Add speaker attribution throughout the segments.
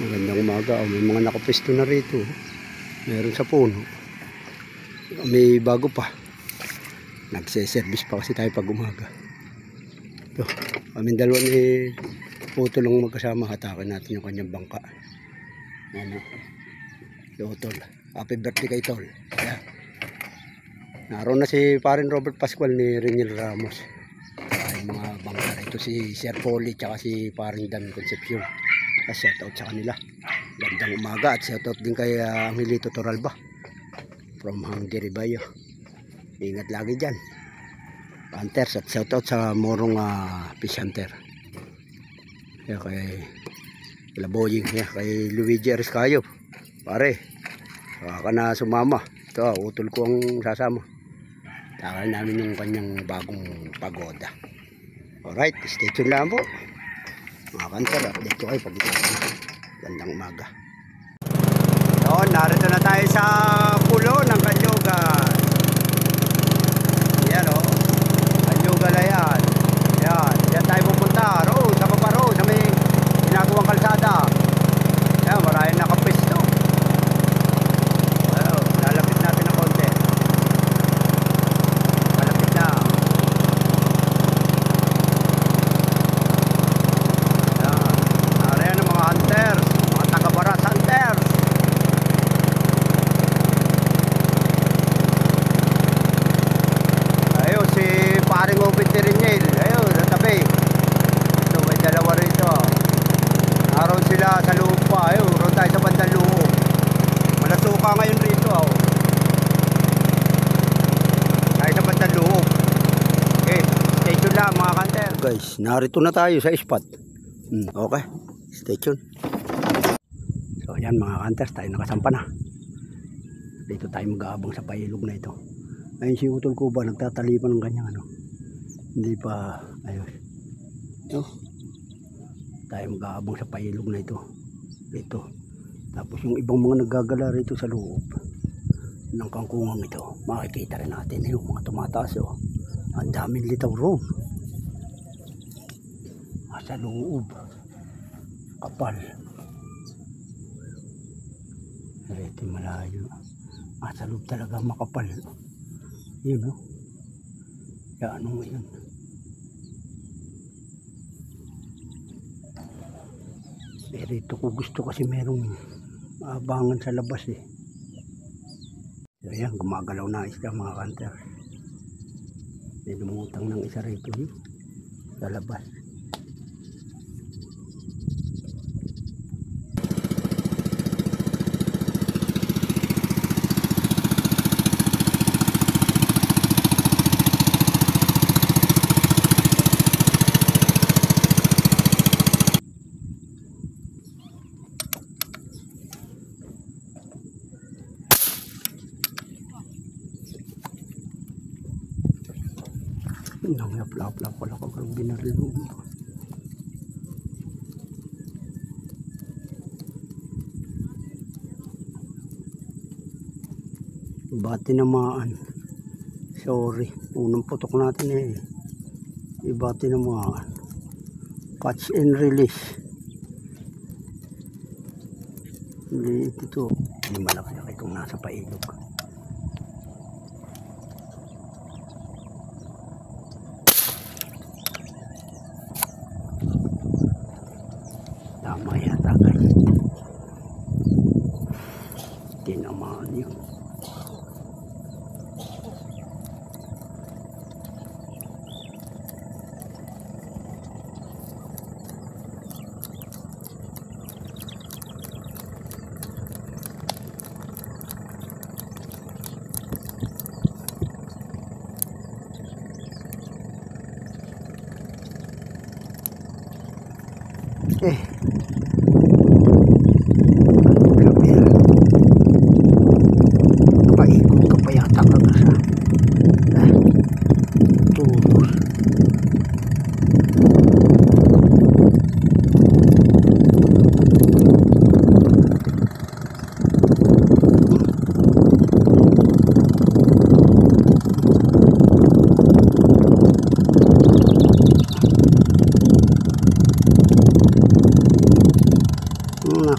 Speaker 1: Magandang umaga. May mga nakapesto na rito. Meron sa puno. May bago pa. Nagse-service pa kasi tayo pag umaga. Ito, kaming dalawa ni Utol lang magkasama. Hatakin natin yung kanyang bangka. Ano? Si Utol. Happy birthday kay Tol. Kaya, naroon na si parin Robert Pascual ni Reniel Ramos. Ay mga bangka. Ito si Sir Polly tsaka si parin Dan Concepcion. Shoutout sa kanila. Gandang umaga at shoutout din kay Angelito Toralba from Hungary Bayo. Ingat lagi dyan hunters, at shoutout sa Morong Fish Hunter. Kaya kay Laboying, kay Luigi Ariscayo. Pare, ka na sumama. Ito, Utol ko ang sasama. Takal namin yung kanyang bagong pagoda. Alright, stay tuned lang po mga kanter. Update ko kayo pag gandang umaga. Doon, narito na tayo sa pulo ng Kanyugan. Yan o, Kanyugan na yan. Yan tayo pupunta. Road, sa Paparo, sa may ginagawang kalsada. Yan, maraming nakapisto. Well, lalapit natin ng konti. Malapit na. Sa lupa, roon tayo sa bandang loob. Malasuka ngayon rito, tayo sa bandang loob. Okay, stay tuned lang mga kanter. Guys, narito na tayo sa spot. Okay, stay tuned. So yan mga kanter, tayo nakasampa na. Dito tayo mag-aabang sa pailog na ito. Ayun si Utol ko ba, nagtatalipan ng ganyang hindi pa, ayun. Tayo mag-aabang sa pailog na ito. Ito. Tapos yung ibang mga naggagala rito sa loob ng kangkungang ito, makikita rin natin yung mga tumataas. Ang daming litaw roon. Sa loob. Kapal. Rito malayo. Sa loob talaga makapal. Yun o. Yan ano yun. Rito ko gusto kasi merong abangan sa labas So yan, gumagalaw na isda mga kanter. May lumutang ng isa rito sa labas. Nangyap-lap-lap pala ko kung binaril mo. Bati namaan. Sorry. Unang putok natin ibati namaan. Catch and release. Liit ito. Hindi malaki kung nasa pailog. Tama yata guys. Tinamaan yun. Paikot ka pa yata kagasa. Tulos.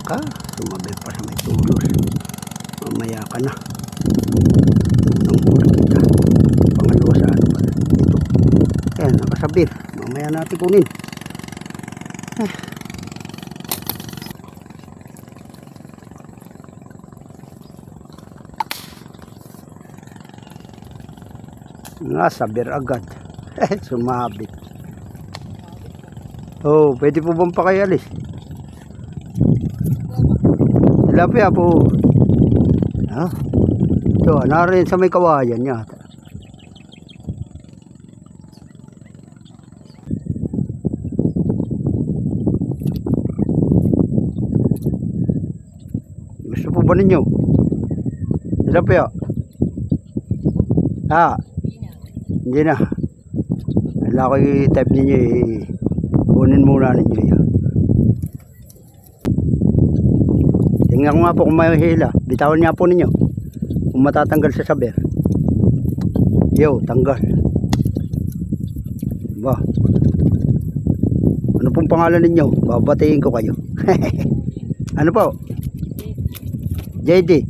Speaker 1: ka, sumabi pa sa may tulos. Mamaya ka na. Unang huli kita. Pangalawa sa ano pala. Ito. Ayan, nakasabir. Mamaya natin kunin. Sabir agad. Sumabit. Oh, pwede po bang pakialis? Tilapia po. Ito, narin sa may kawayan yata. Gusto po ba ninyo? Tilapia. Hindi na. Wala ko i-type ninyo kunin muna ninyo yan. Tingnan ko nga po kung may hila. Bitawan niya po ninyo. Kung matatanggal sa saber. Yo, tanggal. Ba. Ano pong pangalan ninyo? Babatiin ko kayo. Ano po? JD.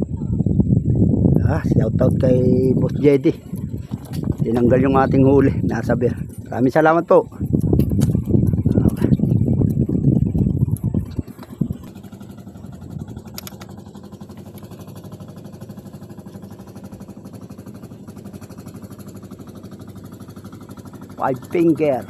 Speaker 1: Shout out kay Boss JD. Tinanggal yung ating huli. Nasa beer. Maraming salamat po. Five finger.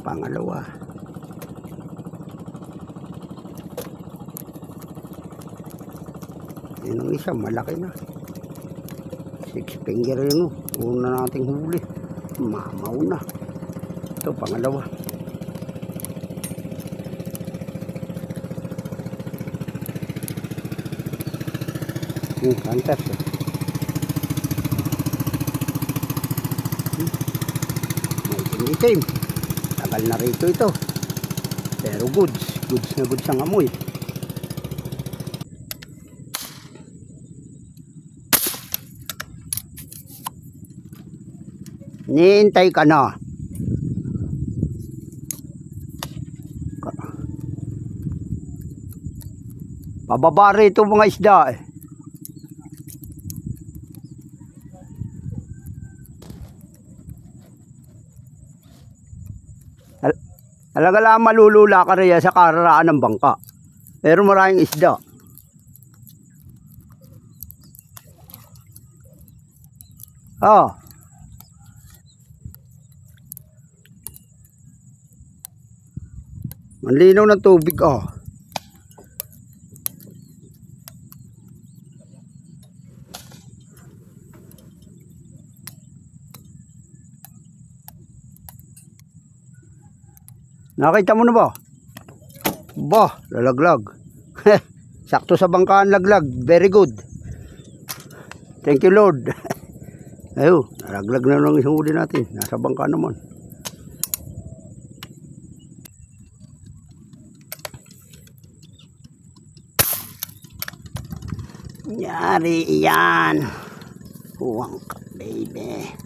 Speaker 1: Pangalawa. Yun ang isa, malaki na. Six finger yun. Una nating huli. Mamaw na. Ito, pangalawa. Kantas eh. May itim-itim. Tagal na rito ito. Pero goods na goods ang amoy. Niintay ka na. Pababa rito mga isda eh. Talaga lang malulula ka rin sa kararaan ng bangka. Pero maraming isda. Manlinaw ng tubig Nakita mo na ba? Bah, lalaglag. Sakto sa bangkaan laglag. Very good. Thank you Lord. Ayun, nalaglag na lang isang huli natin. Nasa bangka naman. Yari yan. Huwang ka baby.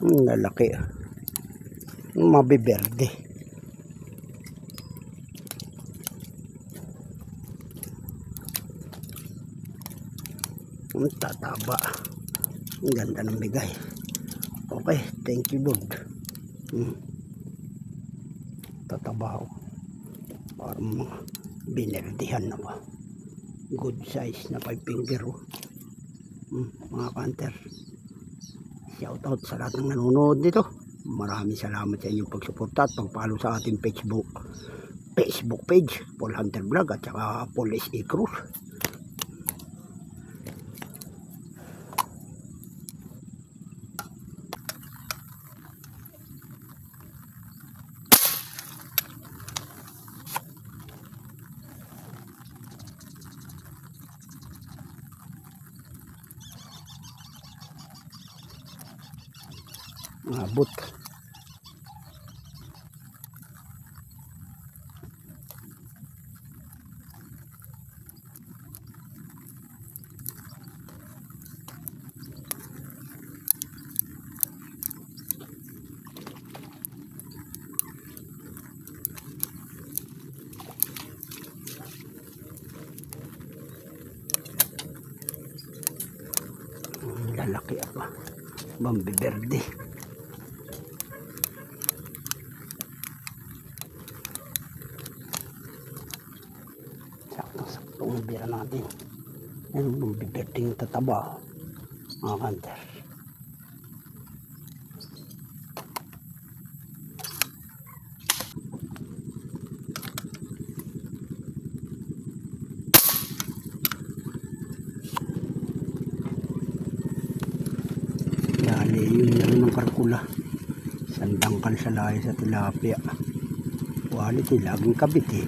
Speaker 1: Lalaki. Mabiberde. Ang tataba. Ang ganda ng bigay. Okay, thank you Lord. Tataba. Parang mga binerdihan na ba. Good size na 5 finger. Mga kanter. Shout out sa lahat ng nanonood dito. Maraming salamat sa inyong pagsuporta at pag-follow sa ating Facebook page, Paul Hunter Vlog at saka Paul S.A. Cruz. Abot. Lalaki apa, Bambi Verde. Sakto-sakto ang bira natin. Ayun, Bambi Verde yung tataba, mga hunter. Dali yun lang ng karkula, sandangkan sa layo sa tilapia. Quality, laging kabit eh.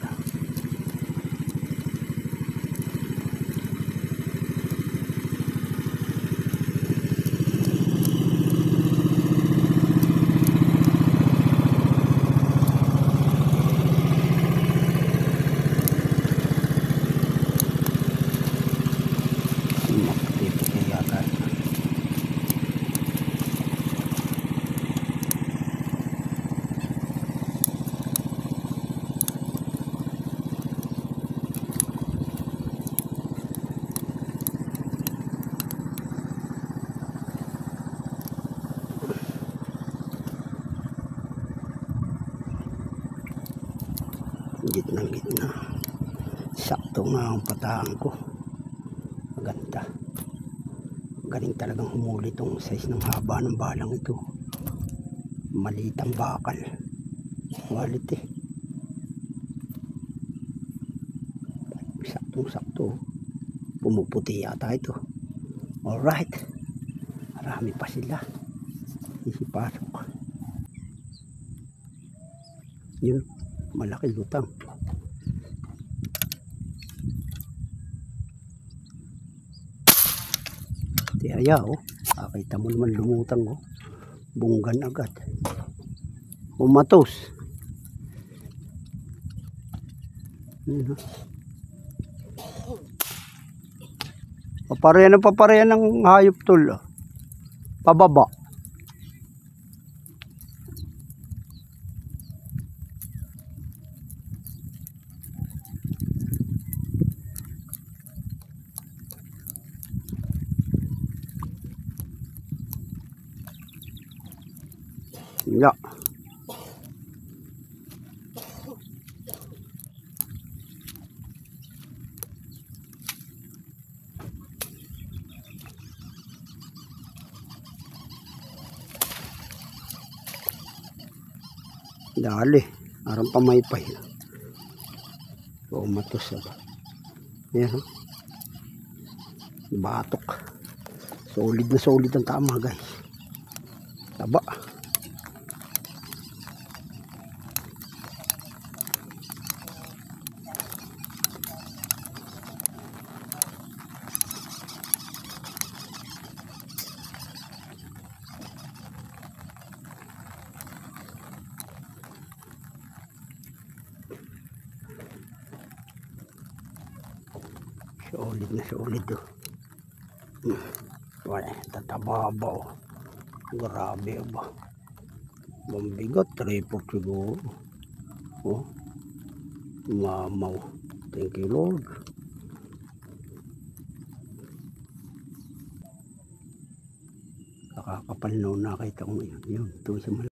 Speaker 1: Gitna, sakto nga ang patahan ko. Maganda, galing talagang humuli itong size ng haba ng balang ito. Maliit ang bakal, quality, sakto, pumuputi yata ito. Alright, marami pa sila, isipasok. Yun, malaki lutang. Tiyaya oh, nakita mo naman lumutang oh, bunggan agad, umatos. Paparehan ng hayop tol oh. Pababa. Ya. Dali, arang pamaypay. O matos ba? Yan. Batok. Solid na solid ang tama guys. Taba. Solid oh. Wala, tataba ba oh. Grabe ba. Mambigat, report siguro. Oh, mamaw. Thank you Lord. Kakakapal na nakita ko ngayon. Yun, ito sa